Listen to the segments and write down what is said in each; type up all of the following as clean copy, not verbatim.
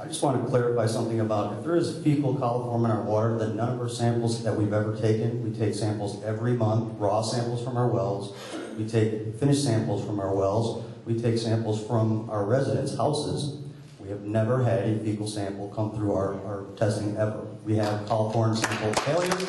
I just want to clarify something about if there is fecal coliform in our water, then none of our samples that we've ever taken, we take samples every month, raw samples from our wells, we take finished samples from our wells, we take samples from our residents' houses. We have never had a fecal sample come through our testing ever. We have coliform sample failures.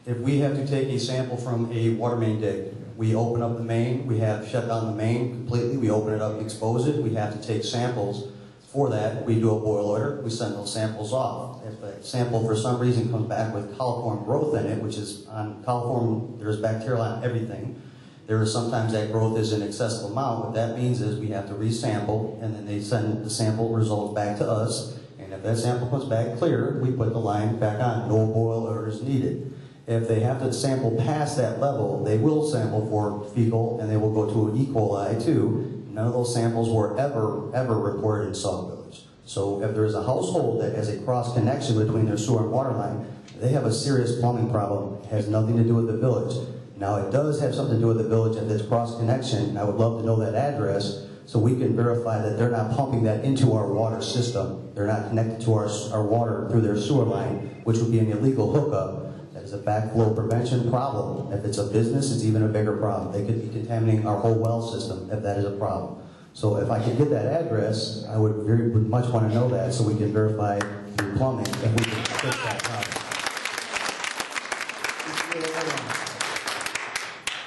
If we have to take a sample from a water main dig, we open up the main, we have shut down the main completely, we open it up and expose it, we have to take samples. For that, we do a boil order, we send those samples off. If a sample for some reason comes back with coliform growth in it, which is on coliform, there's bacteria on everything, there is sometimes that growth is in excessive amount. What that means is we have to resample, and then they send the sample results back to us, and if that sample comes back clear, we put the line back on, no boil order is needed. If they have to sample past that level, they will sample for fecal and they will go to an E. coli too. None of those samples were ever reported in Sauk Village. So if there is a household that has a cross connection between their sewer and water line, they have a serious plumbing problem. It has nothing to do with the village. Now it does have something to do with the village if there's cross connection. I would love to know that address so we can verify that they're not pumping that into our water system. They're not connected to our water through their sewer line, which would be an illegal hookup. Is a backflow prevention problem. If it's a business, it's even a bigger problem. They could be contaminating our whole well system if that is a problem. So if I could get that address, I would very much want to know that so we can verify through plumbing if we can fix that problem.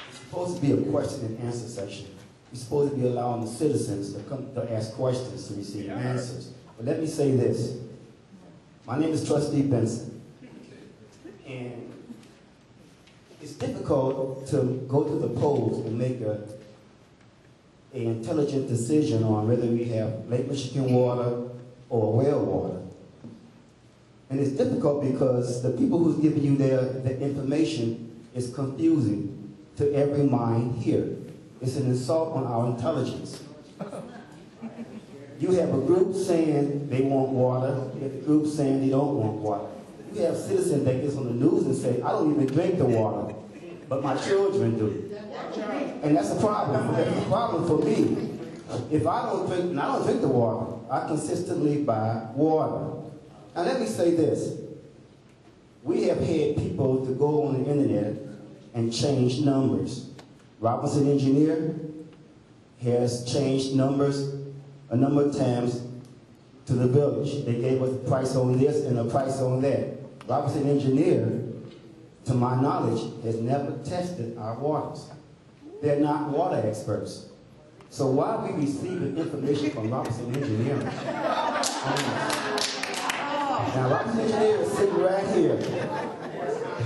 It's supposed to be a question and answer session. You're supposed to be allowing the citizens to come to ask questions to receive answers. But let me say this. My name is Trustee Benson. And it's difficult to go to the polls and make an intelligent decision on whether we have Lake Michigan water or well water. And it's difficult because the people who's giving you the information is confusing to every mind here. It's an insult on our intelligence. You have a group saying they want water, you have a group saying they don't want water. You have citizens that get on the news and say, I don't even drink the water, but my children do. And that's a problem. That's a problem for me. If I don't drink, and I don't drink the water, I consistently buy water. Now let me say this. We have had people to go on the internet and change numbers. Robinson Engineer has changed numbers a number of times to the village. They gave us a price on this and a price on that. Robinson Engineer, to my knowledge, has never tested our waters. They're not water experts. So why are we receiving information from Robinson Engineering? Now, Robinson Engineering is sitting right here.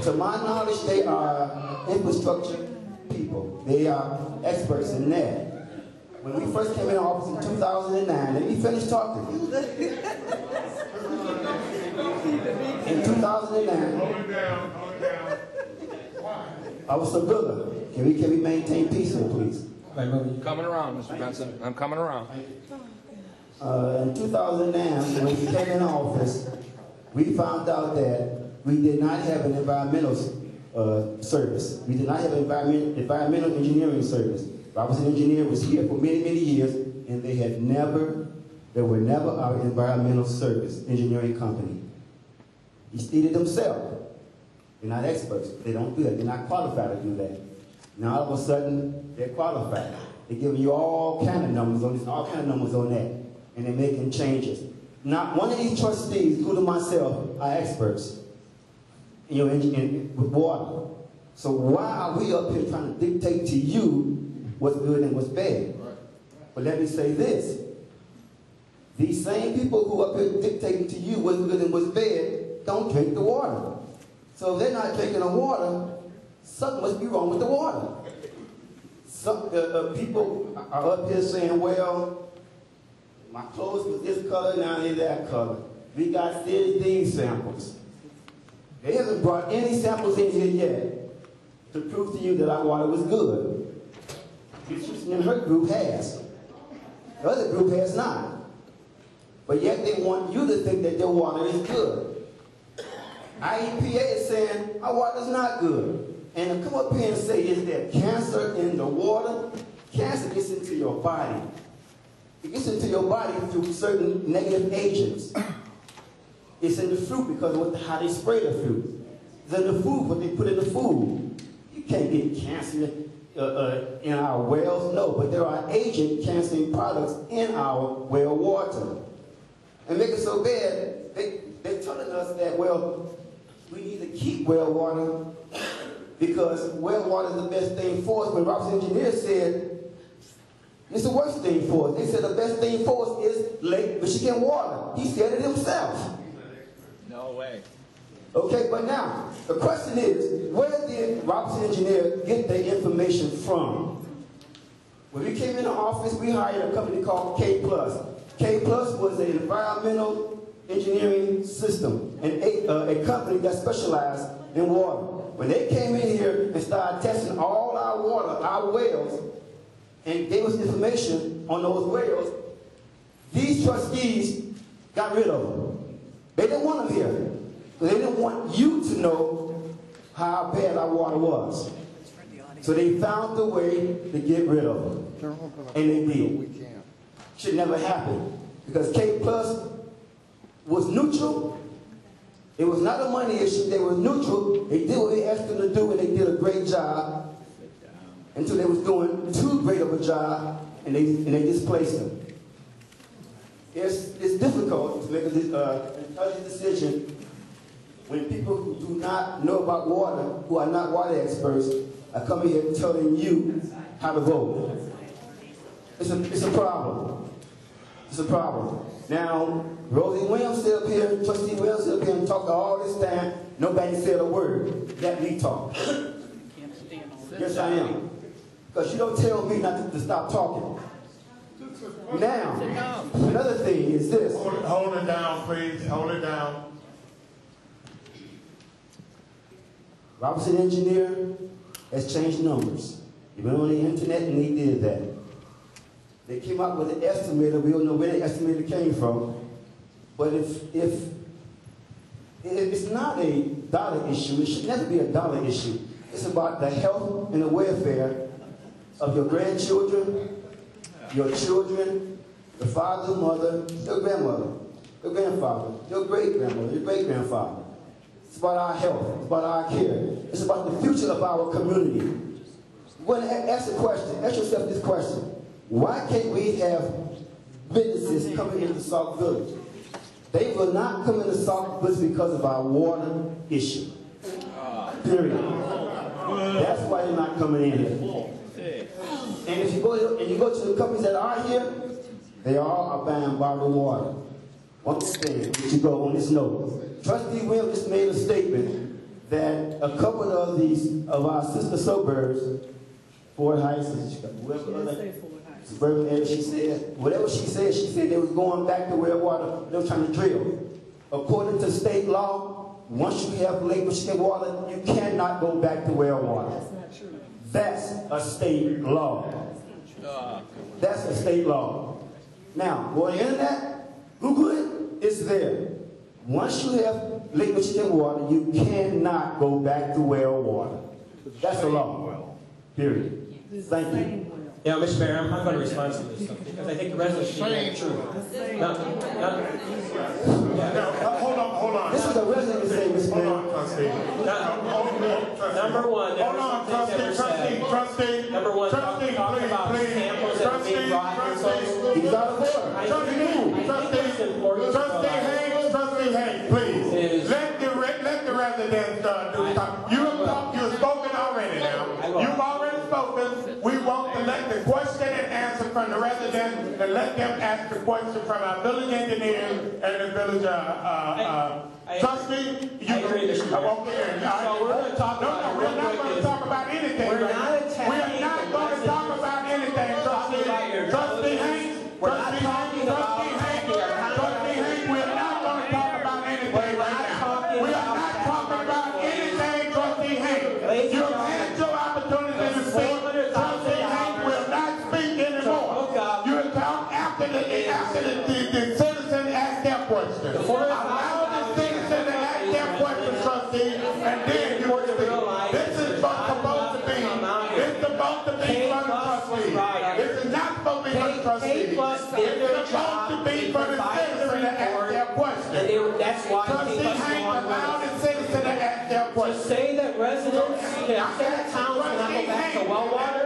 To my knowledge, they are infrastructure people. They are experts in that. When we first came in office in 2009, let me finish talking. In 2009, I was so good. Can we maintain peace here, please? Coming around, Mr. Benson. I'm coming around. In 2009, when we came in office, we found out that we did not have an environmental service. We did not have an environmental engineering service. Robinson Engineer was here for many, many years, and they were never our environmental service engineering company. He stated himself. They're not experts. They don't do that. They're not qualified to do that. Now all of a sudden, they're qualified. They're giving you all kind of numbers on this, all kind of numbers on that, and they're making changes. Not one of these trustees, including myself, are experts with water. So why are we up here trying to dictate to you what's good and what's bad? But let me say this. These same people who are up here dictating to you what's good and what's bad don't drink the water. So if they're not drinking the water, something must be wrong with the water. Some people are up here saying, well, my clothes was this color, now they're that color. We got these samples. They haven't brought any samples in here yet to prove to you that our water was good. And her group has. The other group has not. But yet they want you to think that their water is good. IEPA is saying our water is not good. And to come up here and say, is there cancer in the water? Cancer gets into your body. It gets into your body through certain negative agents. It's in the fruit because of how they spray the fruit. It's in the food, what they put in the food. You can't get cancer in our wells, no, but there are agent cancer products in our well water. And make it so bad, they're telling us that, well, we need to keep well water because well water is the best thing for us. But Robert's engineer said it's the worst thing for us. They said the best thing for us is Lake Michigan water. He said it himself. No way. Okay, but now, the question is, where did Robert's engineer get the information from? When we came in the office, we hired a company called K+. K+ was an environmental engineering system, and a company that specialized in water. When they came in here and started testing all our water, our wells, and gave us information on those wells, these trustees got rid of them. They didn't want them here. They didn't want you to know how bad our water was. So they found a way to get rid of them. And they did. Should never happen. Because K+ was neutral. It was not a money issue. They were neutral. They did what we asked them to do, and they did a great job until they was doing too great of a job, and they displaced them. It's difficult to make an intelligent decision when people who do not know about water, who are not water experts, are coming here telling you how to vote. It's a problem. It's a problem. Now, Rosie Williams stood up here, Trustee Williams stood up here and talked all this time. Nobody said a word. Let me talk. Yes, I am. Because you don't tell me not to stop talking. Now, another thing is this. Hold it down, please. Hold it down. Robertson Engineer has changed numbers. He went on the internet and he did that. They came up with an estimator. We don't know where the estimator came from. But if it's not a dollar issue, it should never be a dollar issue. It's about the health and the welfare of your grandchildren, your children, the father, mother, your grandmother, your grandfather, your great-grandmother, your great-grandfather. It's about our health. It's about our care. It's about the future of our community. You want to ask a question. Ask yourself this question. Why can't we have businesses coming into Sauk Village? They will not come into Sauk Village because of our water issue. Period. That's why they're not coming in here. And if you go to the companies that are here, they all are buying bottled water. One thing, if you go on this note, Trustee Williams just made a statement that a couple of our sister suburbs, Fort Heights, suburban area, she said, whatever she said they was going back to where water, they were trying to drill. According to state law, once you have Lake Michigan water, you cannot go back to well water. That's not true. That's a state law. That's a state law. Now, go on the internet, Google it, it's there. Once you have Lake Michigan water, you cannot go back to well water. That's the law. Period. Thank you. Yeah, Mr. Mayor, I'm going to respond to this because I think the resolution is true. Hold on. This is a resolution saying, Mr. Mayor. Hold on, trustee. Number one, Hold on, trustee. Number one, talk about samples that are being brought here, folks. He's out of order. Trustee Haynes, please. Let the residents do the talk. You've spoken already now. You've already spoken. We want to let the question and answer from the residents and let them ask the question from our village engineer and the village trustee. I agree, Mr. Mayor. So we're going to talk about we're not going to talk about anything. We're not attacking. We're not going to talk about anything, trustee. Trustee Haynes. We're not talking about Trustee Haynes, we're not going to talk about anything right now. We are not talking about anything, Trustee Haynes. You've had your opportunity to speak. Trustee Haynes will not speak anymore. You talk after the citizen asked their question. Allow the citizen to ask their question, trustee, and then you will speak. This is supposed to be. It's supposed supposed to be K for the plus was trustees. brought up. This is not supposed to be for the K trustees. plus did their It's job. supposed to be They for the provided the citizens to ask report, their questions. and that's why K Trustee plus Hank belonged with allowed us. the citizen to ask their To questions. say that residents, that towns cannot go back to well water,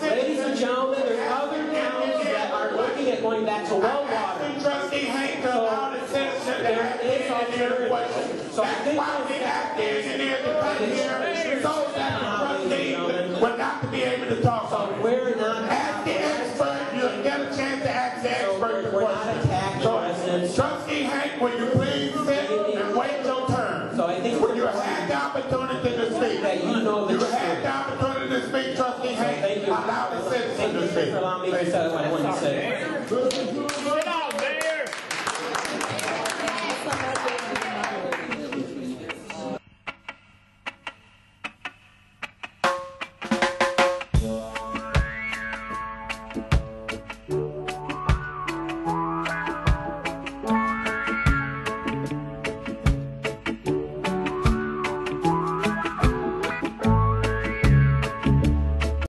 ladies and gentlemen, there's other towns that are looking at going back to well water. Trustee Hank allowed the citizen to There ask is their alternative. questions. So I That's think why we asked the engineer to come here so that the trustees would not to be able to talk So on it. we're not Ask the expert, you'll get a chance to ask the expert the we're not question. attacking So, residents. Trustee Hank, will you please sit and wait your turn? So I think When you had the opportunity to speak, that you know the you had truth. the opportunity to speak, Trustee Hank, Thank you. allow the citizen Thank to you speak. for allowing me to say what I want to say. Get out, Mayor!